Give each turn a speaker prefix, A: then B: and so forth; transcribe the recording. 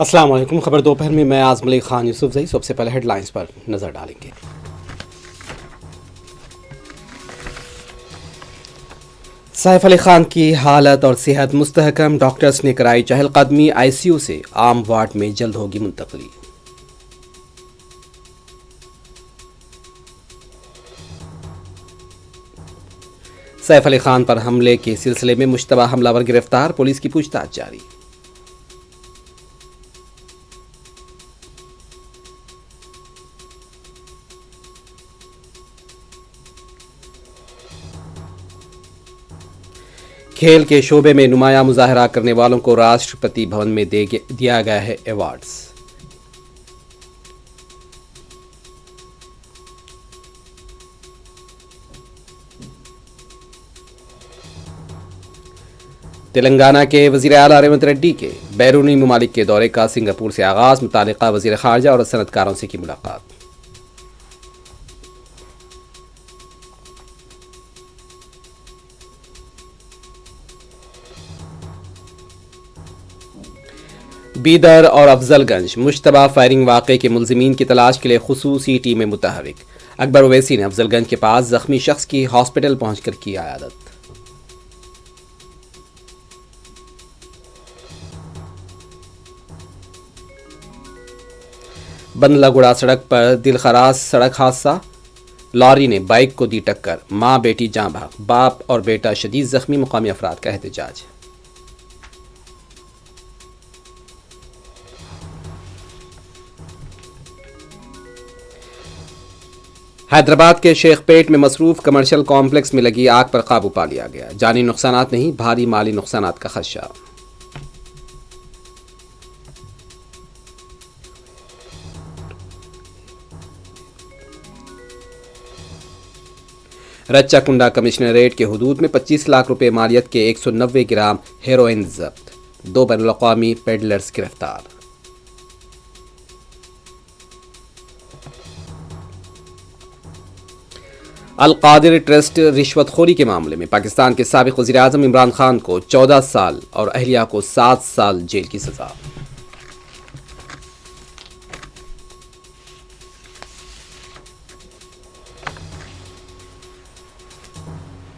A: السلام علیکم. خبر دوپہر میں اعظم علی خان یوسف زئی. سب سے پہلے ہیڈ لائنز پر نظر ڈالیں گے. سیف علی خان کی حالت اور صحت مستحکم. ڈاکٹرز نے کرائی چہل قدمی. آئی سی یو سے عام وارڈ میں جلد ہوگی منتقلی. سیف علی خان پر حملے کے سلسلے میں مشتبہ حملہ ور گرفتار. پولیس کی پوچھ تاچھ جاری. کھیل کے شعبے میں نمایاں مظاہرہ کرنے والوں کو راشٹرپتی بھون میں دیا گیا ہے ایوارڈز. تلنگانہ کے وزیر اعلیٰ ریونت ریڈی کے بیرونی ممالک کے دورے کا سنگاپور سے آغاز. متعلقہ وزیر خارجہ اور صنعت کاروں سے کی ملاقات. بیدر اور افضل گنج مشتبہ فائرنگ واقعے کے ملزمین کی تلاش کے لیے خصوصی ٹیمیں متحرک. اکبر اویسی نے افضل گنج کے پاس زخمی شخص کی ہاسپٹل پہنچ کر کی عیادت. بندلہ گڑا سڑک پر دلخراش سڑک حادثہ. لاری نے بائیک کو دی ٹکر. ماں بیٹی جاں بحق. باپ اور بیٹا شدید زخمی. مقامی افراد کا احتجاج. حیدرآباد کے شیخ پیٹ میں مصروف کمرشل کمپلیکس میں لگی آگ پر قابو پا لیا گیا. جانی نقصانات نہیں، بھاری مالی نقصانات کا خدشہ. رچہ کنڈا کمشنریٹ کے حدود میں 25 لاکھ روپے مالیت کے 190 گرام ہیروئن ضبط. 2 بین الاقوامی پیڈلرز گرفتار. القادر ٹرسٹ رشوت خوری کے معاملے میں پاکستان کے سابق وزیر اعظم عمران خان کو 14 سال اور اہلیہ کو 7 سال جیل کی سزا.